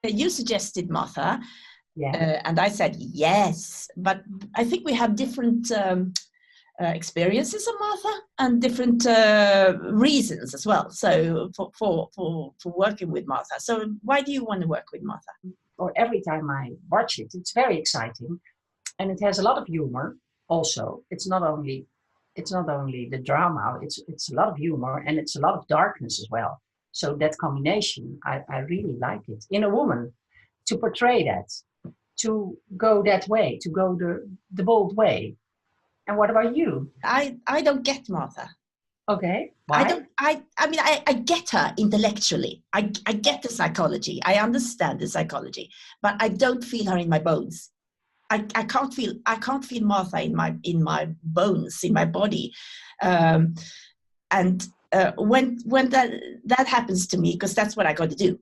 You suggested Martha, Yeah. and I said yes, but I think we have different experiences of Martha and different reasons as well. So for working with Martha. So why do you want to work with Martha? Or every time I watch it, it's very exciting, and it has a lot of humor. Also, it's not only the drama. It's a lot of humor, and it's a lot of darkness as well. So that combination, I really like it in a woman, to portray that, to go that way, to go the bold way. And what about you? I don't get Martha. Okay. Why? I mean, I get her intellectually. I get the psychology. I understand the psychology, but I don't feel her in my bones. I can't feel Martha in my bones, in my body. And when that happens to me, because that's what I got to do.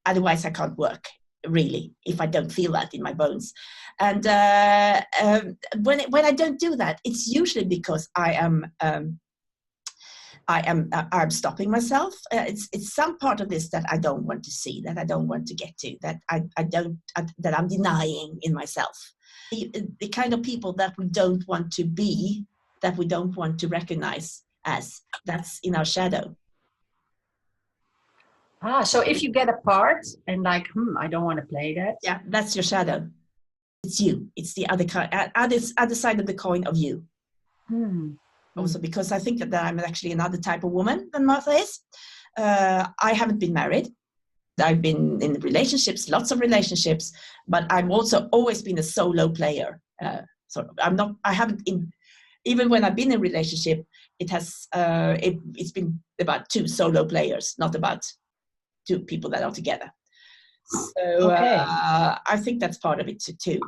Otherwise, I can't work really if I don't feel that in my bones. And when I don't do that, it's usually because I'm stopping myself. It's some part of this that I don't want to see, that I don't want to get to, that that I'm denying in myself. The kind of people that we don't want to be, that we don't want to recognize as, that's in our shadow. So if you get a part and like, I don't want to play that. Yeah, that's your shadow. It's you. It's the other side of the coin of you. Also, because I think that I'm actually another type of woman than Martha is. I haven't been married. I've been in relationships, lots of relationships, but I've also always been a solo player. I haven't, even when I've been in a relationship, it's been about two solo players, not about two people that are together. So okay. I think that's part of it too.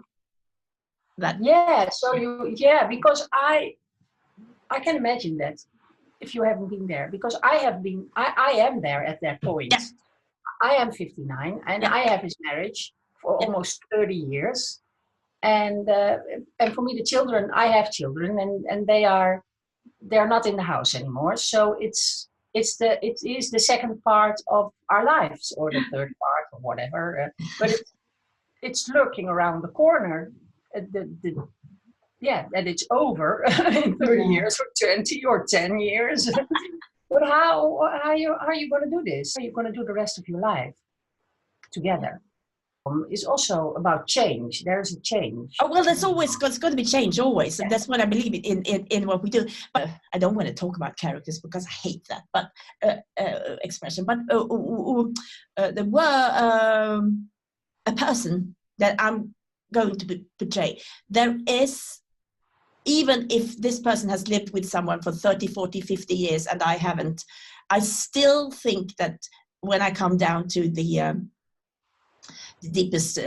Because I can imagine that if you haven't been there, because I am there at that point. Yeah. I am 59 and I have his marriage for almost 30 years. And for me, I have children and they're not in the house anymore. So it is the second part of our lives, or the third part, or whatever. But it's lurking around the corner. That it's over in 30 years or 20 or 10 years. But how are you going to do this? How are you going to do the rest of your life together? It's also about change. There's a change. Oh, well, there's got to be change always. And that's what I believe in what we do. But I don't want to talk about characters because I hate that. But expression. But there were a person that I'm going to portray. There is, even if this person has lived with someone for 30, 40, 50 years and I haven't, I still think that when I come down to the deepest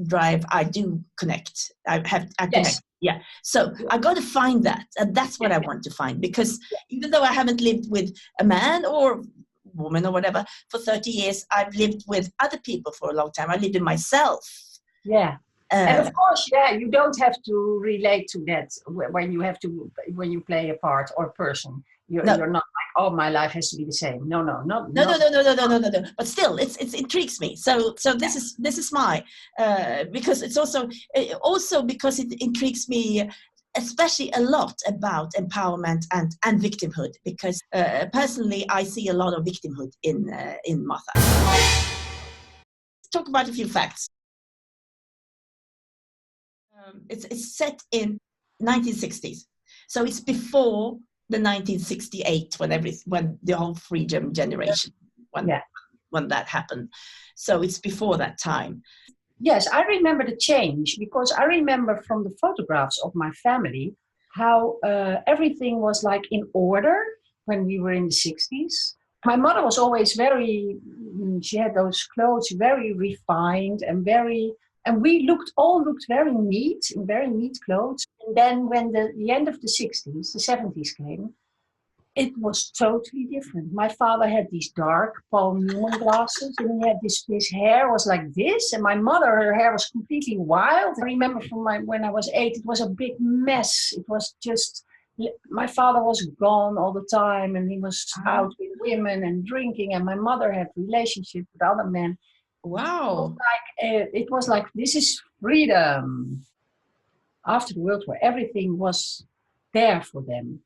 drive, I do connect. I connect. Yes. Yeah. So I got to find that. And that's what I want to find, because even though I haven't lived with a man or woman or whatever for 30 years, I've lived with other people for a long time. I lived with myself. Yeah. And of course, you don't have to relate to that when you play a part or person. You're not like, oh, my life has to be the same. No. But still, it intrigues me. So this is my because it's also because it intrigues me, especially a lot about empowerment and victimhood. Because personally, I see a lot of victimhood in Martha. Let's talk about a few facts. It's set in 1960s, so it's before the 1968 when the whole freedom generation when that happened. So it's before that time. Yes, I remember the change, because I remember from the photographs of my family how everything was like in order when we were in the 60s. My mother was always she had those clothes very refined and we all looked very neat, in very neat clothes. And then when the end of the 60s, the 70s came, it was totally different. My father had these dark Paul Newman glasses, and he had his hair was like this, and my mother, her hair was completely wild. I remember when I was 8, it was a big mess. It was just my father was gone all the time, and he was out with women and drinking, and my mother had relationships with other men. Wow. It was like, this is freedom. After the World War, everything was there for them.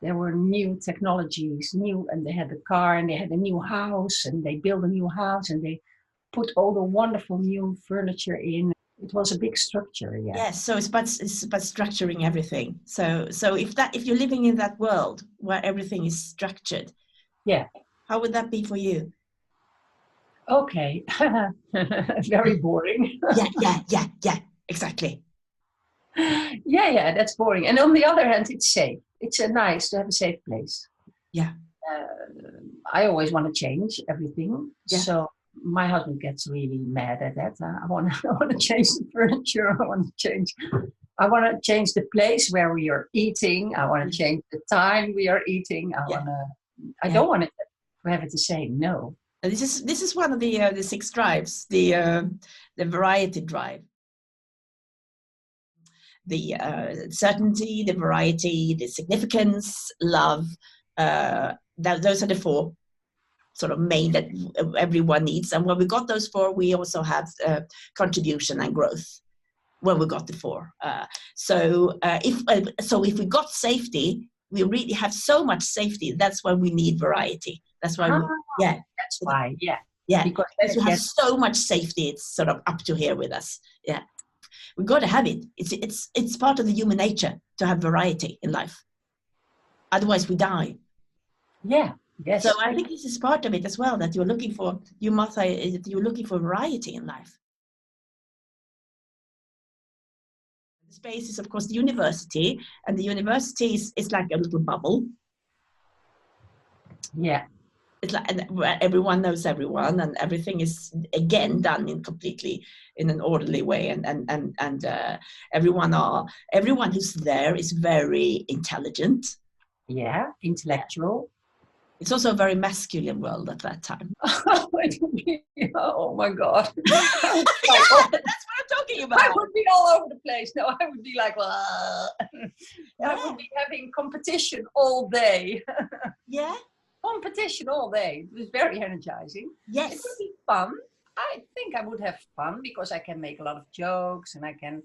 There were new technologies, and they had the car, and they had a new house, and they built a new house, and they put all the wonderful new furniture in. It was a big structure, yeah. Yes, so it's about structuring everything. So if you're living in that world where everything is structured, yeah, how would that be for you? Okay, very boring. yeah, exactly. Yeah, that's boring. And on the other hand, it's safe. It's nice to have a safe place. Yeah. I always want to change everything. Yeah. So my husband gets really mad at that. I want to change the furniture. I want to change the place where we are eating. I want to change the time we are eating. I don't want to have it the same. No. This is one of the 6 drives, the variety drive. The certainty, the variety, the significance, love. Those are the 4 sort of main that everyone needs. And when we got those 4, we also have contribution and growth. When we got the 4, so if we got safety, we really have so much safety. That's why we need variety. That's why that's why because we have so much safety. It's sort of up to here with us. Yeah. We've got to have it. It's part of the human nature to have variety in life. Otherwise, we die. Yeah. Yes. So I think this is part of it as well, that you're looking for. You're looking for variety in life. The space is, of course, the university, and the university is like a little bubble. Yeah. It's like everyone knows everyone, and everything is again done in an orderly way, and everyone who's there is very intelligent. Yeah, intellectual. It's also a very masculine world at that time. Oh my God. That's what I'm talking about. I would be all over the place. No, I would be like, I would be having competition all day. Yeah. Competition all day. It was very energizing. Yes. It would be fun. I think I would have fun because I can make a lot of jokes, and I can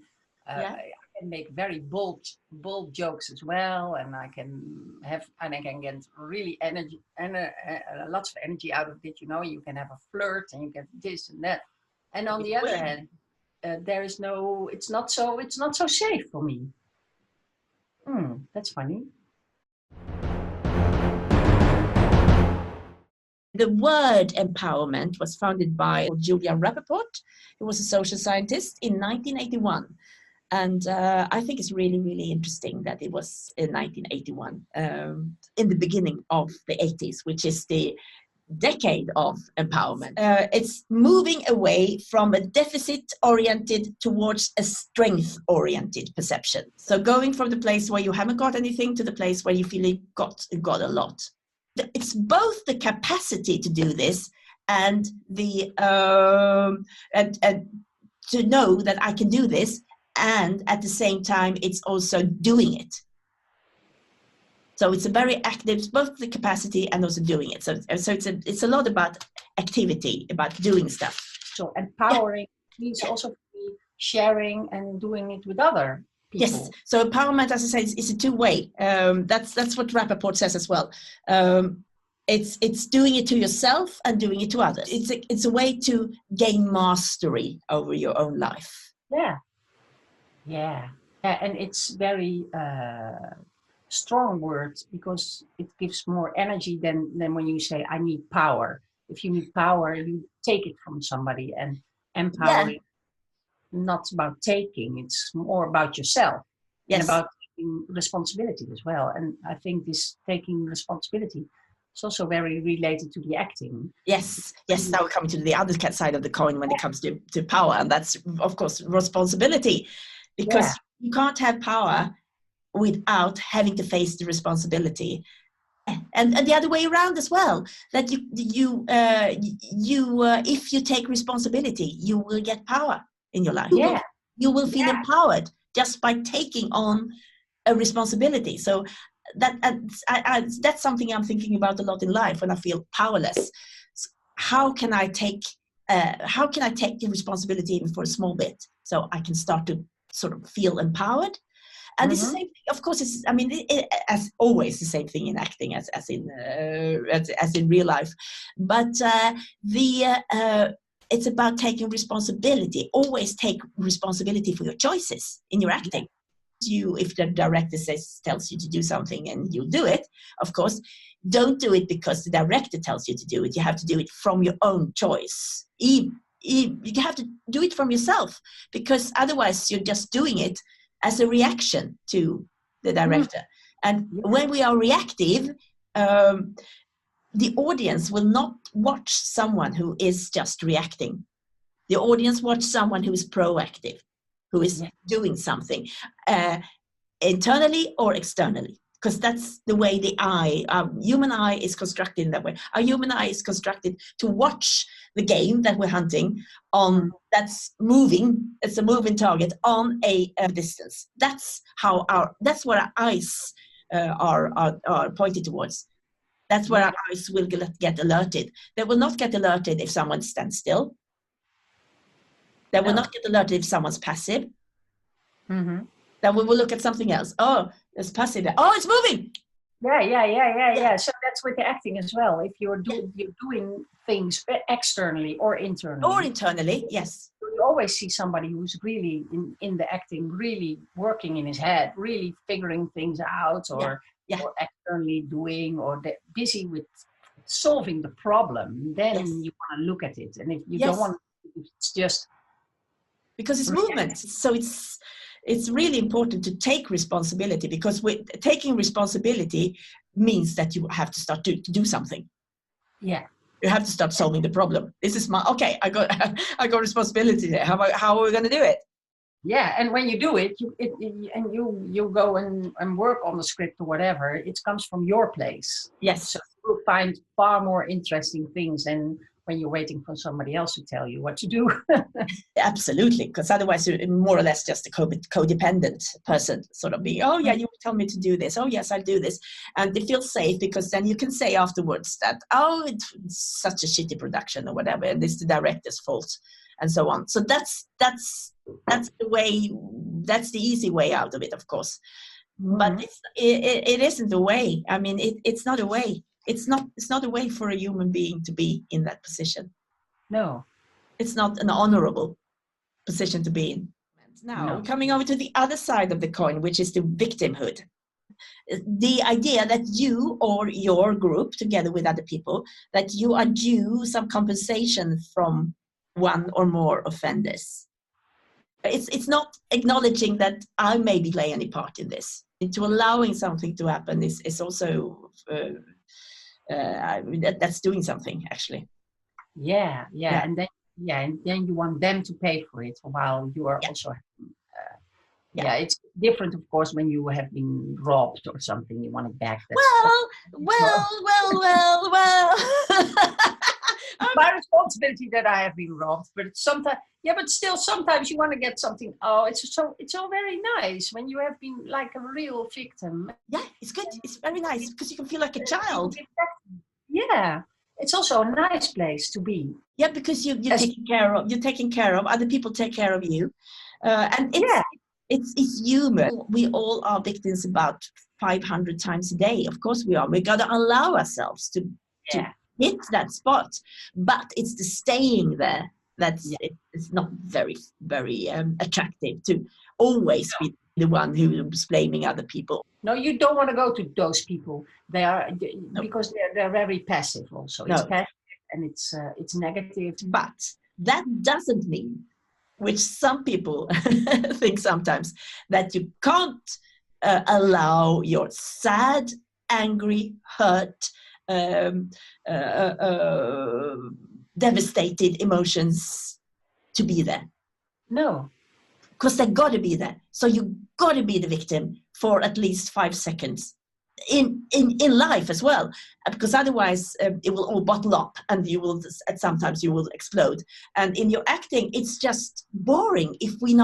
make very bold jokes as well, and I can get really energy and lots of energy out of it. You can have a flirt, and you get this and that. And on the other hand, it's not so safe for me. That's funny. The word empowerment was founded by Julian Rappaport, who was a social scientist, in 1981. And I think it's really, really interesting that it was in 1981, in the beginning of the 80s, which is the decade of empowerment. It's moving away from a deficit-oriented towards a strength-oriented perception. So going from the place where you haven't got anything to the place where you feel you got a lot. It's both the capacity to do this and the and to know that I can do this, and at the same time it's also doing it. So it's a very active, it's both the capacity and also doing it. So it's a lot about activity, about doing stuff. So empowering means also sharing and doing it with other people. Yes. So empowerment, as I say, is a two-way. That's what Rappaport says as well. It's doing it to yourself and doing it to others. It's a way to gain mastery over your own life. Yeah, and it's very strong words, because it gives more energy than when you say I need power. If you need power, you take it from somebody, and empowering. Not about taking, it's more about yourself. Yes. And about taking responsibility as well. And I think this taking responsibility is also very related to the acting. Yes. Now we're coming to the other side of the coin when it comes to power, and that's of course responsibility, because you can't have power without having to face the responsibility. And the other way around as well, that you if you take responsibility, you will get power in your life. You will feel empowered just by taking on a responsibility. So that's something I'm thinking about a lot in life when I feel powerless. How can I take the responsibility even for a small bit, so I can start to sort of feel empowered? And it's the same thing, of course. As always, the same thing in acting as in real life. But it's about taking responsibility. Always take responsibility for your choices in your acting. If the director tells you to do something and you do it, of course, don't do it because the director tells you to do it. You have to do it from your own choice. You have to do it from yourself, because otherwise you're just doing it as a reaction to the director. And when we are reactive, the audience will not watch someone who is just reacting. The audience watch someone who is proactive, who is doing something internally or externally, because that's the way the human eye is constructed in that way. Our human eye is constructed to watch the game that we're hunting on, that's moving. It's a moving target on a distance. That's what our eyes are pointed towards. That's where our eyes will get alerted. They will not get alerted if someone stands still. They will not get alerted if someone's passive. Then we will look at something else. Oh, it's passive. Oh, it's moving. Yeah. So that's with the acting as well. If you're doing things externally or internally. Or internally, yes. You always see somebody who's really in the acting, really working in his head, really figuring things out, or externally doing, or busy with solving the problem. Then you want to look at it. And if you don't want to, it's just... Because it's movement. So it's really important to take responsibility, because taking responsibility means that you have to start to do something. Yeah. You have to start solving the problem. This is I got responsibility there. How are we going to do it? Yeah, and when you do it, you go and work on the script or whatever, it comes from your place. Yes. So you'll find far more interesting things than when you're waiting for somebody else to tell you what to do. Absolutely, because otherwise you're more or less just a codependent person, sort of being, oh yeah, you tell me to do this. Oh yes, I'll do this. And it feels safe, because then you can say afterwards that, oh, it's such a shitty production or whatever, and it's the director's fault, and so on. So that's the way, that's the easy way out of it, of course. But it isn't a way. I mean, it's not a way. It's not a way for a human being to be in that position. No. It's not an honorable position to be in. Now, coming over to the other side of the coin, which is the victimhood. The idea that you or your group, together with other people, that you are due some compensation from one or more offenders. It's not acknowledging that I maybe play any part in this. Into allowing something to happen is also... that's doing something, actually. Yeah. And then you want them to pay for it while you are also it's different, of course, when you have been robbed or something. You want it back. Well. It's my responsibility that I have been robbed, but sometimes you want to get something. Oh, it's so very nice when you have been like a real victim. Yeah, it's good. It's very nice because you can feel like a child. Yeah, it's also a nice place to be. Yeah, because you're taking care of. You're taking care of other people. Take care of you, and it's human. We all are victims about 500 times a day. Of course, we are. We got to allow ourselves to hit that spot, but it's the staying there it's not very, very attractive to always be the one who's blaming other people. No, you don't want to go to those people. They are because they're very passive. Also, it's passive and it's negative. But that doesn't mean, which some people think sometimes, that you can't allow your sad, angry, hurt, devastated emotions to be there. No. Because they got to be there. So you got to be the victim for at least 5 seconds. in life as well, because otherwise it will all bottle up, and sometimes you will explode. And in your acting, it's just boring if we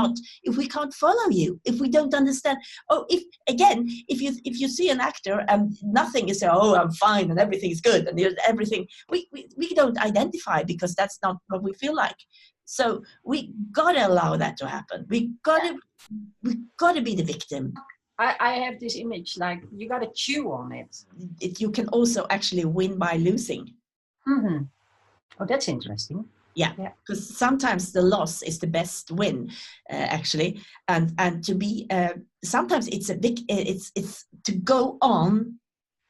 can't follow you, if we don't understand. If you see an actor and nothing is, oh, I'm fine and everything is good and everything, we don't identify, because that's not what we feel like. So we gotta allow that to happen. We gotta be the victim. I have this image, like you got to chew on it. You can also actually win by losing. Mm-hmm. Oh, that's interesting. Yeah, because sometimes the loss is the best win, actually, and to be sometimes it's to go on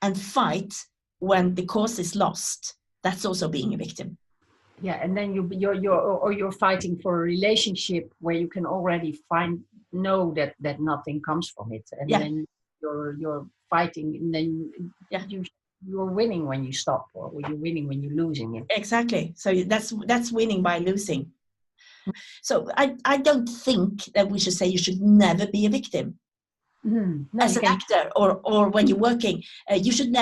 and fight when the cause is lost. That's also being a victim. Yeah, and then you're fighting for a relationship where you can already know that nothing comes from it, and then you're fighting, and then you're winning when you stop, or you're winning when you're losing it. Exactly. So that's winning by losing. So I don't think that we should say you should never be a victim. No, as an actor or when you're working, you should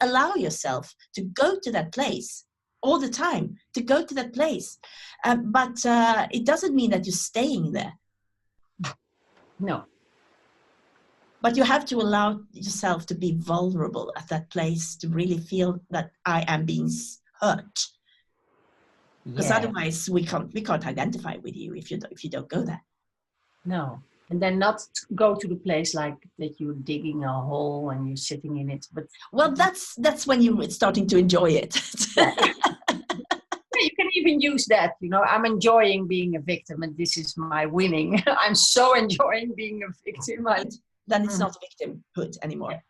allow yourself to go to that place all the time, to go to that place, but it doesn't mean that you're staying there. No. But you have to allow yourself to be vulnerable at that place, to really feel that I am being hurt. Because otherwise we can't identify with you if you don't go there. No. And then not go to the place like that you're digging a hole and you're sitting in it. But that's when you're starting to enjoy it. You can even use that, I'm enjoying being a victim and this is my winning. I'm so enjoying being a victim. Then it's not victimhood anymore. Yeah.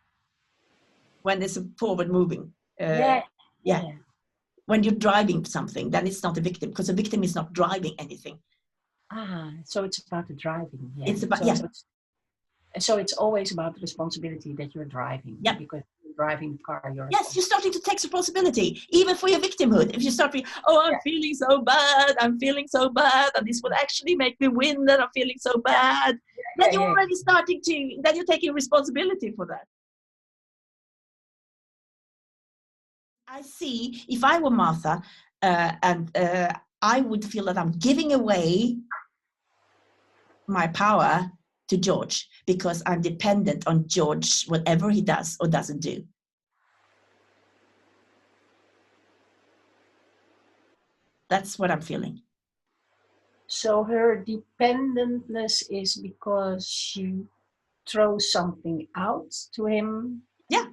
When it's a forward moving. When you're driving something, then it's not a victim, because a victim is not driving anything. So it's about the driving. Yeah. It's about So it's always about the responsibility that you're driving. Yeah. Because you're driving the car. You're starting to take responsibility, even for your victimhood. If you start with, I'm feeling so bad, and this will actually make me win, and I'm feeling so bad, then you're already then you're taking responsibility for that. I see, if I were Martha, I would feel that I'm giving away my power to George, because I'm dependent on George, whatever he does or doesn't do. That's what I'm feeling. So her dependentness is because she throws something out to him. Yeah.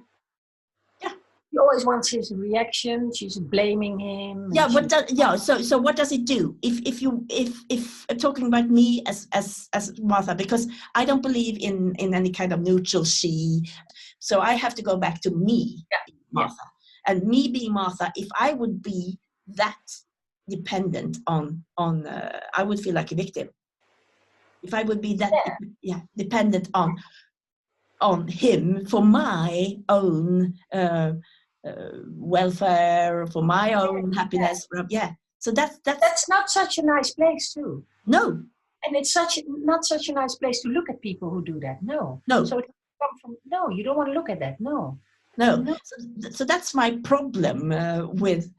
She always wants his reaction. She's blaming him. So what does it do? If talking about me as Martha, because I don't believe in any kind of neutral she, so I have to go back to me, Martha, and me being Martha. If I would be that dependent on I would feel like a victim. If I would be that dependent on him for my own welfare, for my own happiness. So that's not such a nice place too. No. And it's not such a nice place to look at people who do that. No. So it comes from you don't want to look at that. No. So that's my problem with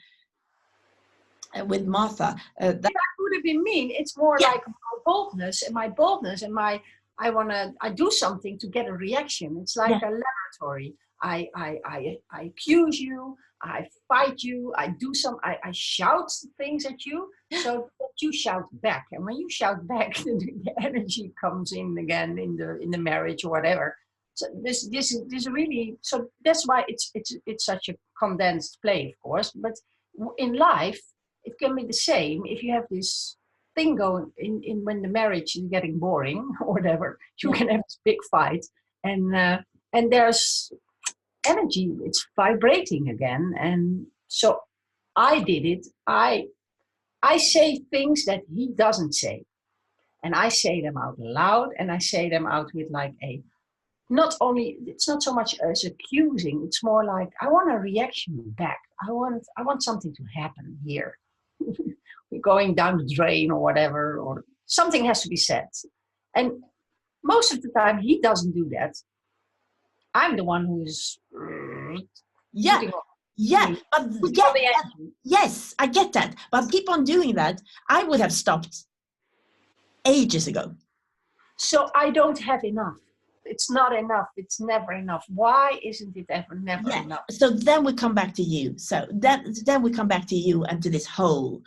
Martha. That would have been mean. It's more like my boldness and I do something to get a reaction. It's like a laboratory. I accuse you, I fight you, I shout things at you, so that you shout back. And when you shout back, the energy comes in again in the marriage or whatever. So this really, so that's why it's such a condensed play, of course. But in life, it can be the same. If you have this thing going in when the marriage is getting boring or whatever, you can have this big fight, and there's energy, it's vibrating again. And so I did it. I say things that he doesn't say, and I say them out loud, and I say them out with like it's not so much as accusing, it's more like I want a reaction back. I want something to happen here. We're going down the drain or whatever, or something has to be said. And most of the time he doesn't do that. I'm the one who's yeah, putting on, yeah, but putting on the engine. yes, I get that. But keep on doing that. I would have stopped ages ago. So I don't have enough. It's not enough. It's never enough. Why isn't it ever never enough? So then we come back to you. So then we come back to you and to this hole.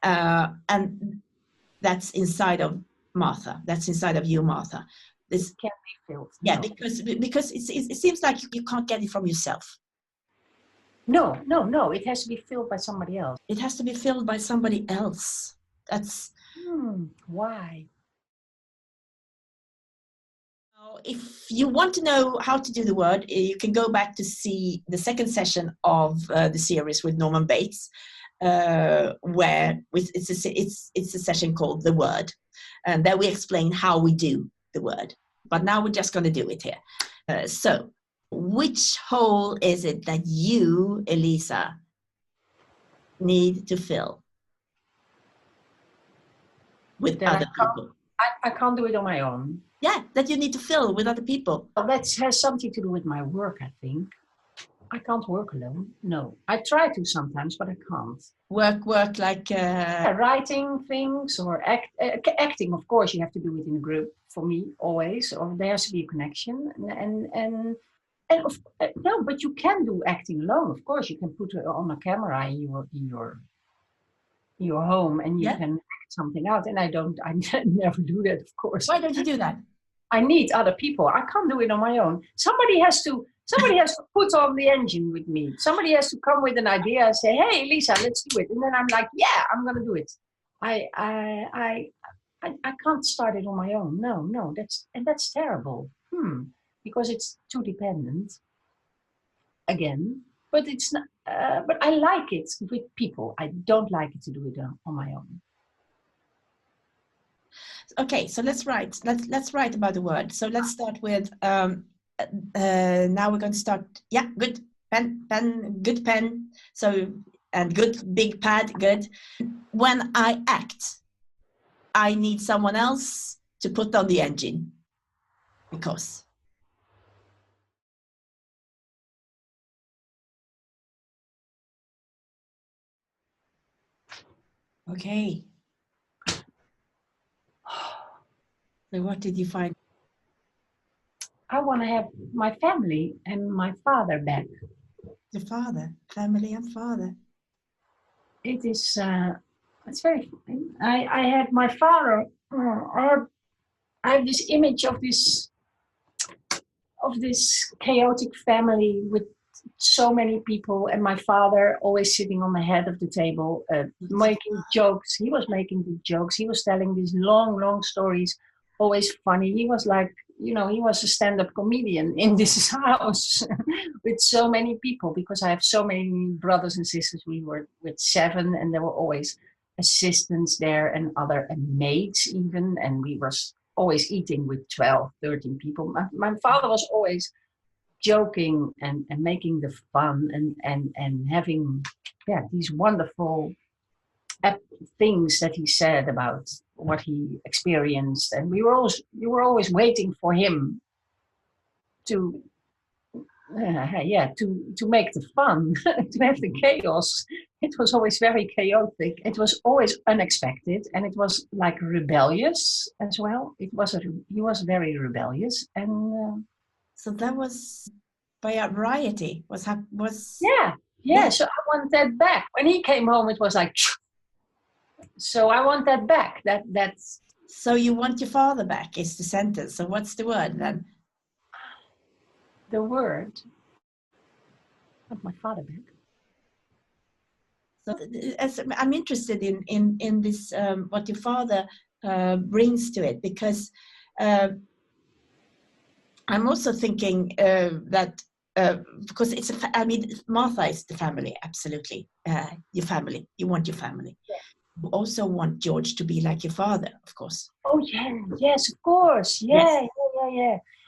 And that's inside of Martha. That's inside of you, Martha. This can't be filled. Yeah, no. because it seems like you can't get it from yourself. No. It has to be filled by somebody else. It has to be filled by somebody else. That's why. If you want to know how to do the word, you can go back to see the second session of the series with Norman Bates, where it's a session called The Word, and there we explain how we do the word. But now we're just going to do it here. So, which hole is it that you, Elisa, need to fill with other people? I can't do it on my own. Yeah, that you need to fill with other people. Well, that has something to do with my work, I think. I can't work alone. No, I try to sometimes, but I can't. Work like writing things or acting. Of course, you have to do it in a group. For me, always, or there has to be a connection. No, but you can do acting alone. Of course, you can put on a camera in your home, and you can act something out. And I never do that. Of course. Why don't you do that? I need other people. I can't do it on my own. Somebody has to put on the engine with me. Somebody has to come with an idea and say, "Hey, Lisa, let's do it." And then I'm like, "Yeah, I'm gonna do it." I can't start it on my own. No, that's terrible. Because it's too dependent. Again, but it's not. But I like it with people. I don't like it to do it on my own. Okay, so let's write. Let's write about the word. So let's start with. Now we're going to start. Yeah, good pen, good pen. So and good big pad. Good. When I act, I need someone else to put on the engine. Because. Okay. So what did you find? I want to have my family and my father back. The father, family and father. It is, it's very, I had my father, I have this image of this chaotic family with so many people, and my father always sitting on the head of the table, making jokes. He was making the jokes. He was telling these long stories, always funny. He was like, he was a stand-up comedian in this house with so many people, because I have so many brothers and sisters. We were with 7, and there were always assistants there and maids even, and we were always eating with 12, 13 people. My father was always joking and making the fun and having these wonderful things that he said about what he experienced, and you were always waiting for him to make the fun, to have the chaos. It was always very chaotic. It was always unexpected, and it was like rebellious as well. He was very rebellious, and so that was variety. Was yeah. So I want that back. When he came home, it was like. So I want that back. That's. So you want your father back is the sentence. So what's the word then? The word. I want my father back. So I'm interested in this what your father brings to it, because I'm also thinking that because Martha is the family, absolutely. Your family. You want your family. Yeah. You also want George to be like your father, of course. Oh yeah, yes, of course. Yeah.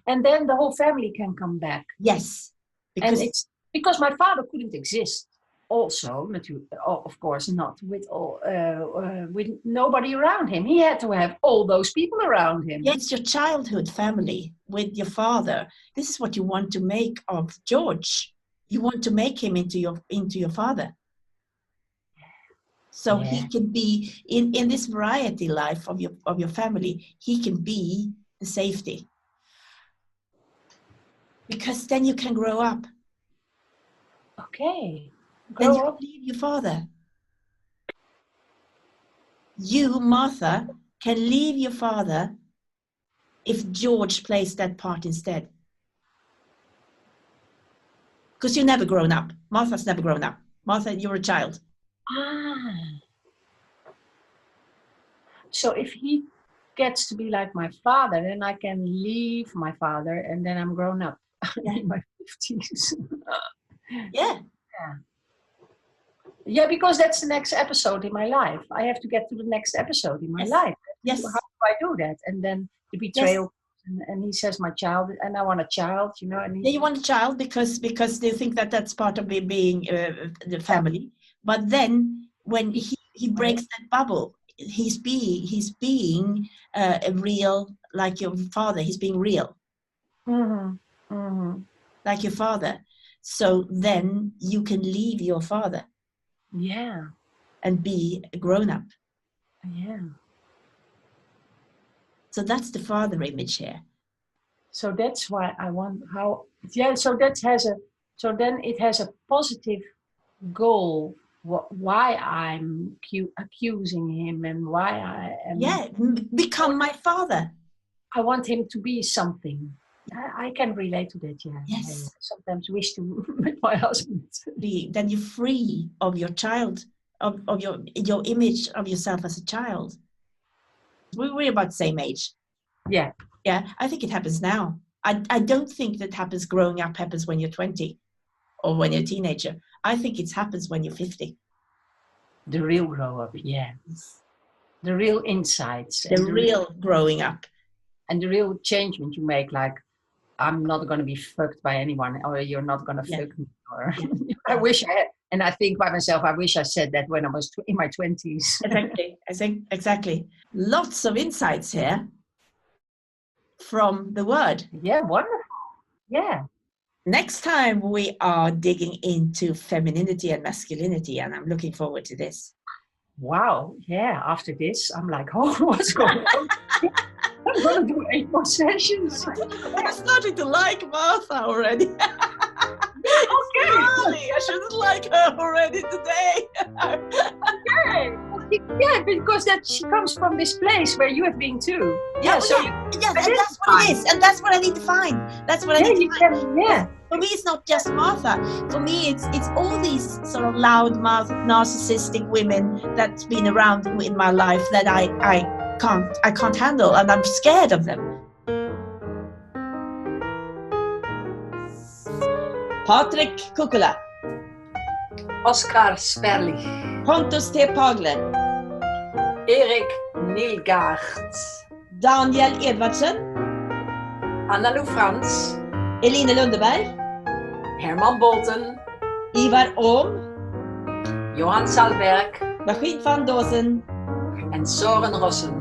And then the whole family can come back. Yes. Because my father couldn't exist also, of course, not with with nobody around him. He had to have all those people around him. Yeah, it's your childhood family with your father. This is what you want to make of George. You want to make him into your father. So he can be in this variety life of your family. He can be the safety, because then you can grow up. Okay. Then you can leave your father. You, Martha, can leave your father if George plays that part instead. Because you've never grown up. Martha's never grown up. Martha, you're a child. So if he gets to be like my father, then I can leave my father and then I'm grown up in my 50s. Yeah, because that's the next episode in my life. I have to get to the next episode in my life. Yes. How do I do that? And then the betrayal, and he says my child, and I want a child, you know. And you want a child because they think that's part of being the family. But then when he breaks that bubble, he's being a real, like your father. He's being real, like your father. So then you can leave your father. Yeah. And be a grown-up. Yeah. So that's the father image here. So that's why I want so then it has a positive goal, why I'm accusing him and why I am... become my father. I want him to be something. I can relate to that, Yes. I sometimes wish to with my husband. Then you're free of your child, of your image of yourself as a child. We're about the same age. Yeah. Yeah, I think it happens now. I don't think that happens growing up, happens when you're 20 or when you're a teenager. I think it happens when you're 50. The real grow up, yeah. The real insights. The real growing up. And the real change that you make, like, I'm not going to be fucked by anyone, or you're not going to fuck me. Or I wish I had, and I think by myself, I wish I said that when I was in my 20s. Exactly. I think exactly. Lots of insights here from the word. Yeah, wonderful. Yeah. Next time we are digging into femininity and masculinity, and I'm looking forward to this. Wow. Yeah. After this, I'm like, oh, what's going on? I'm going to do 8 more sessions. I'm starting to like Martha already. Okay. Sorry, I shouldn't like her already today. Okay. Yeah, because she comes from this place where you have been too. And that's what it is, and that's what I need to find. That's what I need to find. For me, it's not just Martha. For me, it's all these sort of loud-mouthed, narcissistic women that's been around in my life that I can't handle, and I'm scared of them. Patrik Kukula, Oscar Sperli, Pontus T. Pagler, Erik Nilgaard, Daniel Edvardsen, Anna-Lou Frans, Eline Lundeberg, Herman Bolton, Ivar Ohm, Johan Salberg, Bachid van Dozen en Soren Rossen.